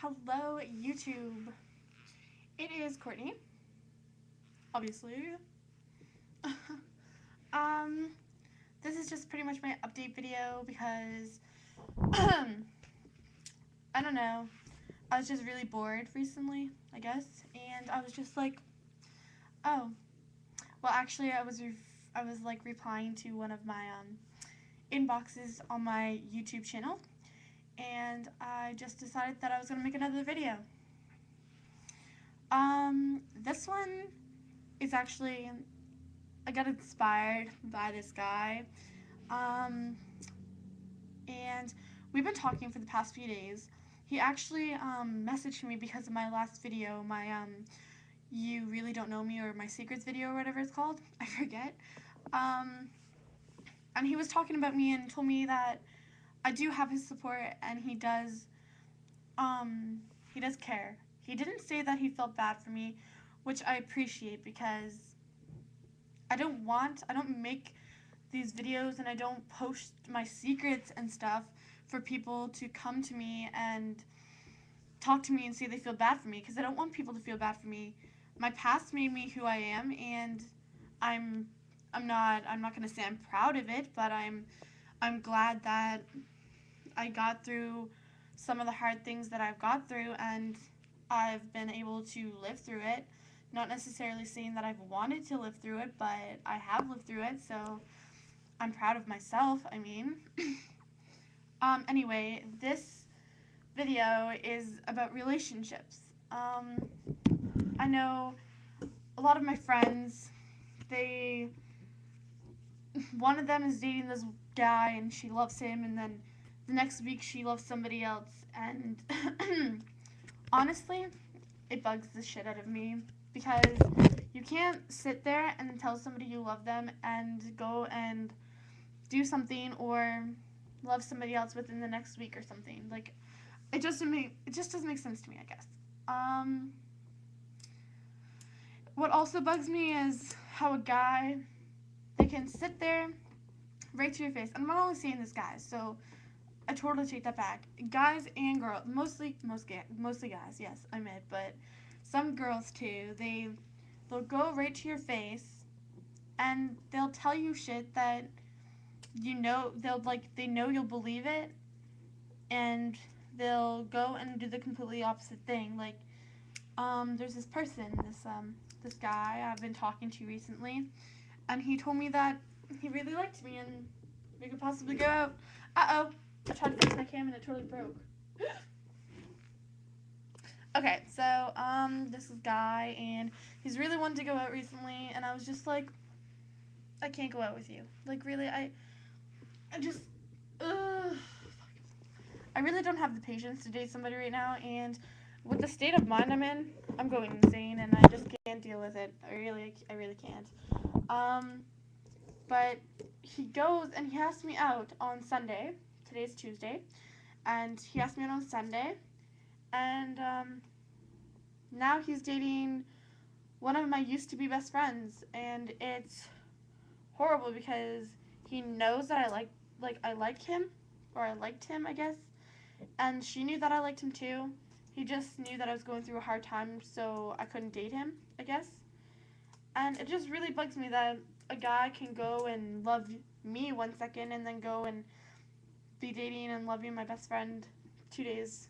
Hello, YouTube. It is Courtney, obviously. um, this is just pretty much my update video because, I don't know, I was just really bored recently, I guess, and I was just like, oh, well, actually, I was like replying to one of my inboxes on my YouTube channel, and I just decided that I was gonna make another video. This one is actually, I got inspired by this guy, um, and we've been talking for the past few days. He actually messaged me because of my last video, my You Really Don't Know Me, or my Secrets video, or whatever it's called. I forget. Um, and he was talking about me and told me that I do have his support, and um, he does care. He didn't say that he felt bad for me, which I appreciate because I don't make these videos and I don't post my secrets and stuff for people to come to me and talk to me and say they feel bad for me, because I don't want people to feel bad for me. My past made me who I am, and I'm I'm not going to say I'm proud of it, but I'm glad that I got through some of the hard things that I've got through, and I've been able to live through it. Not necessarily saying that I've wanted to live through it, but I have lived through it, so I'm proud of myself, I mean. Anyway, this video is about relationships. I know a lot of my friends, one of them is dating this guy and she loves him, and then the next week she loves somebody else, and honestly, it bugs the shit out of me because you can't sit there and tell somebody you love them and go and do something or love somebody else within the next week or something. Like, it just doesn't make sense to me, I guess. What also bugs me is how a guy, they can sit there right to your face. And I'm not only saying this guys, so I totally take that back. Guys and girls, mostly guys, yes, I admit, but some girls too. They'll go right to your face and they'll tell you shit that they know you'll believe it, and they'll go and do the completely opposite thing. Like, there's this person, this guy I've been talking to recently, and he told me that he really liked me and we could possibly go out. Uh-oh, I tried to fix my cam and it totally broke. Okay, so, this is guy, and he's really wanted to go out recently, and I was just like, I can't go out with you. Like, really, I just, I really don't have the patience to date somebody right now, and with the state of mind I'm in, I'm going insane, and I just can't deal with it. I really can't. But he goes and he asked me out on Sunday. Today's Tuesday, and he asked me out on Sunday, and now he's dating one of my used to be best friends, and it's horrible because he knows that I liked him, or I liked him, I guess, and she knew that I liked him too. He just knew that I was going through a hard time, so I couldn't date him, I guess. And it just really bugs me that a guy can go and love me 1 second and then go and be dating and loving my best friend 2 days,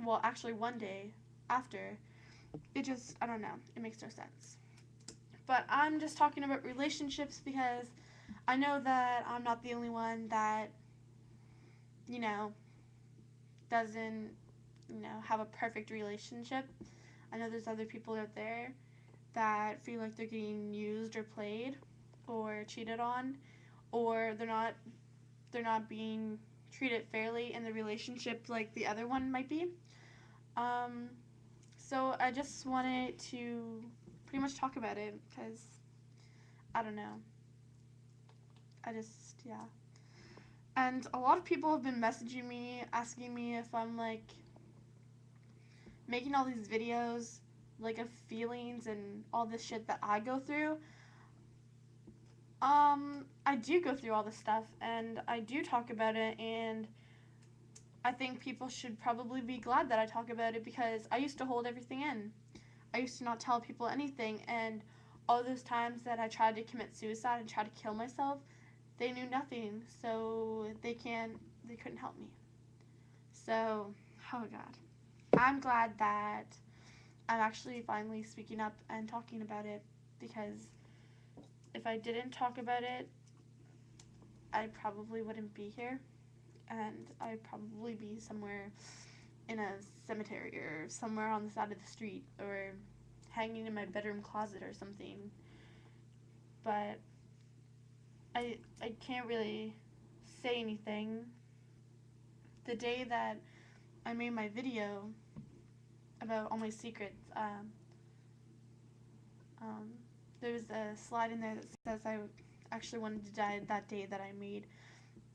well, actually 1 day after. It just, I don't know, it makes no sense. But I'm just talking about relationships because I know that I'm not the only one that, doesn't, have a perfect relationship. I know there's other people out there that feel like they're getting used or played or cheated on, or they're not being treated fairly in the relationship like the other one might be. So I just wanted to pretty much talk about it because, I don't know. Yeah. And a lot of people have been messaging me, asking me if I'm, like, making all these videos, like, of feelings and all this shit that I go through. I do go through all this stuff, and I do talk about it, and I think people should probably be glad that I talk about it, because I used to hold everything in. I used to not tell people anything, and all those times that I tried to commit suicide and try to kill myself, they knew nothing, so they couldn't help me. So, oh god. I'm glad that I'm actually finally speaking up and talking about it, because if I didn't talk about it, I probably wouldn't be here, and I'd probably be somewhere in a cemetery or somewhere on the side of the street, or hanging in my bedroom closet or something. But I can't really say anything. The day that I made my video about all my secrets, um, there was a slide in there that says I actually wanted to die that day that I made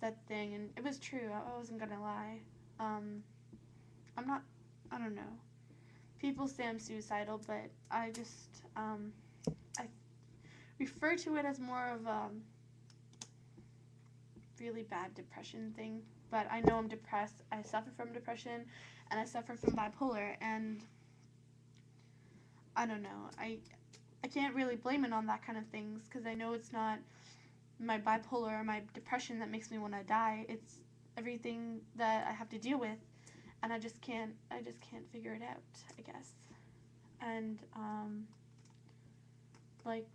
that thing, and it was true. I wasn't gonna lie. Um, I'm not. I don't know. People say I'm suicidal, but I refer to it as more of a really bad depression thing. But I know I'm depressed. I suffer from depression, and I suffer from bipolar, and I don't know. I can't really blame it on that kind of things, because I know it's not my bipolar or my depression that makes me want to die. It's everything that I have to deal with, and I just can't figure it out, I guess. And like,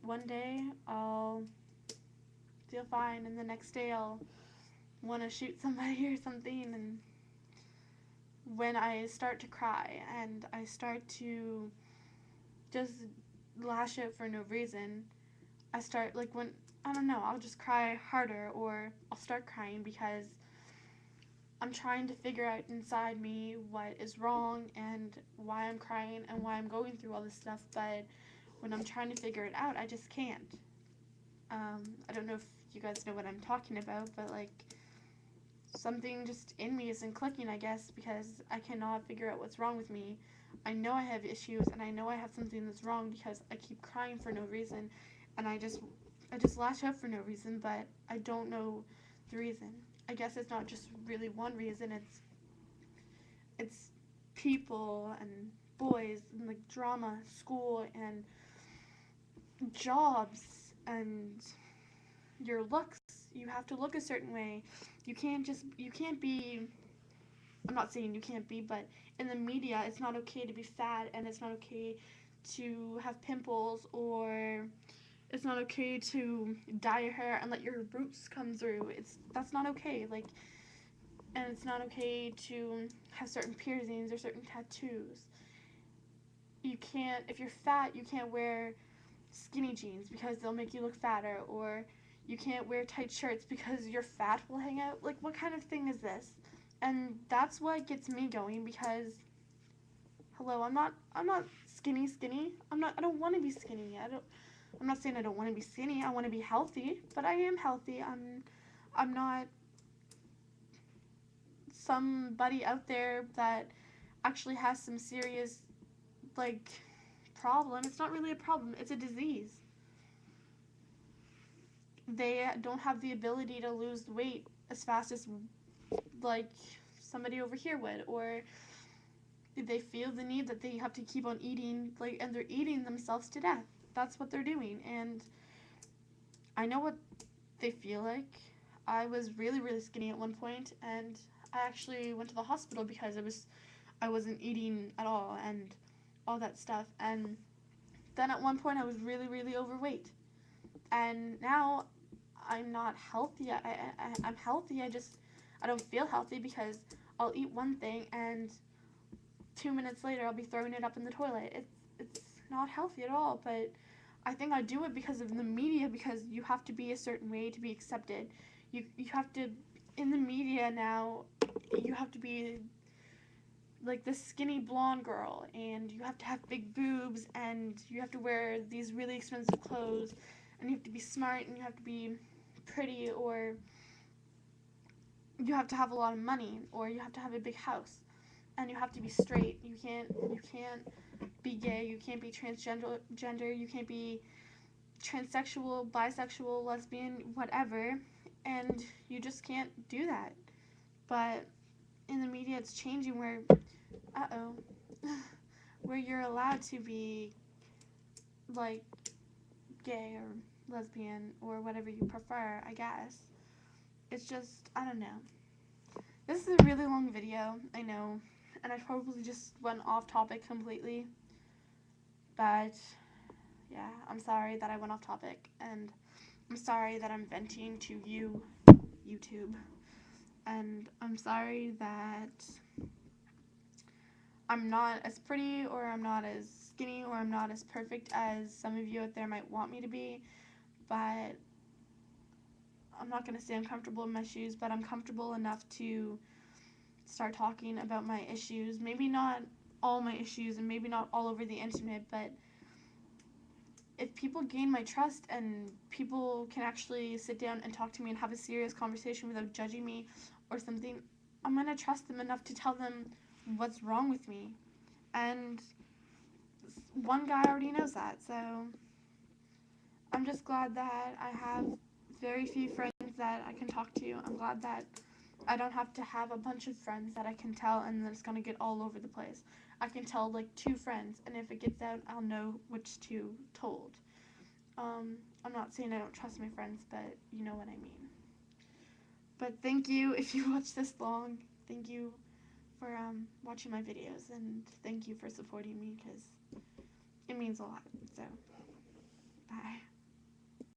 one day I'll feel fine, and the next day I'll want to shoot somebody or something. And when I start to cry and I start to just lash out for no reason, I start, like, when, I don't know, I'll just cry harder, or I'll start crying because I'm trying to figure out inside me what is wrong and why I'm crying and why I'm going through all this stuff. But when I'm trying to figure it out, I just can't. I don't know if you guys know what I'm talking about, but like, something just in me isn't clicking, I guess, because I cannot figure out what's wrong with me. I know I have issues, and I know I have something that's wrong because I keep crying for no reason, and I just lash out for no reason, but I don't know the reason. I guess it's not just really one reason. It's people and boys and like drama, school, and jobs, and your looks. You have to look a certain way. You can't be, I'm not saying you can't be, but in the media, it's not okay to be fat, and it's not okay to have pimples, or it's not okay to dye your hair and let your roots come through. That's not okay. Like, and it's not okay to have certain piercings or certain tattoos. You can't, if you're fat, you can't wear skinny jeans because they'll make you look fatter, or you can't wear tight shirts because your fat will hang out. Like, what kind of thing is this? And that's what gets me going, because hello, I'm not skinny. I don't want to be skinny. I'm not saying I don't want to be skinny. I want to be healthy, but I am healthy. I'm not somebody out there that actually has some serious, like, problem. It's not really a problem. It's a disease. They don't have the ability to lose weight as fast as, like, somebody over here would, or they feel the need that they have to keep on eating, like, and they're eating themselves to death. That's what they're doing, and I know what they feel like. I was really, really skinny at one point, and I actually went to the hospital because I wasn't eating at all and all that stuff. And then at one point I was really, really overweight, and now I'm not healthy. I'm healthy. I don't feel healthy because I'll eat one thing, and 2 minutes later I'll be throwing it up in the toilet. It's not healthy at all. But I think I do it because of the media, because you have to be a certain way to be accepted. You have to, in the media now, you have to be like this skinny blonde girl, and you have to have big boobs, and you have to wear these really expensive clothes, and you have to be smart, and you have to be pretty, or you have to have a lot of money, or you have to have a big house, and you have to be straight. You can't be gay, you can't be transgender, you can't be transsexual, bisexual, lesbian, whatever, and you just can't do that. But in the media it's changing where, where you're allowed to be, like, gay or lesbian or whatever you prefer, I guess. It's just, I don't know. This is a really long video, I know, and I probably just went off topic completely, but yeah, I'm sorry that I went off topic, and I'm sorry that I'm venting to you, YouTube, and I'm sorry that I'm not as pretty, or I'm not as skinny, or I'm not as perfect as some of you out there might want me to be, but I'm not going to say I'm comfortable in my shoes, but I'm comfortable enough to start talking about my issues. Maybe not all my issues, and maybe not all over the internet, but if people gain my trust and people can actually sit down and talk to me and have a serious conversation without judging me or something, I'm going to trust them enough to tell them what's wrong with me. And one guy already knows that, so I'm just glad that I have very few friends that I can talk to. I'm glad that I don't have to have a bunch of friends that I can tell and then it's going to get all over the place. I can tell like 2 friends, and if it gets out, I'll know which 2 told. I'm not saying I don't trust my friends, but you know what I mean. But thank you if you watched this long. Thank you for watching my videos, and thank you for supporting me because it means a lot. So, bye.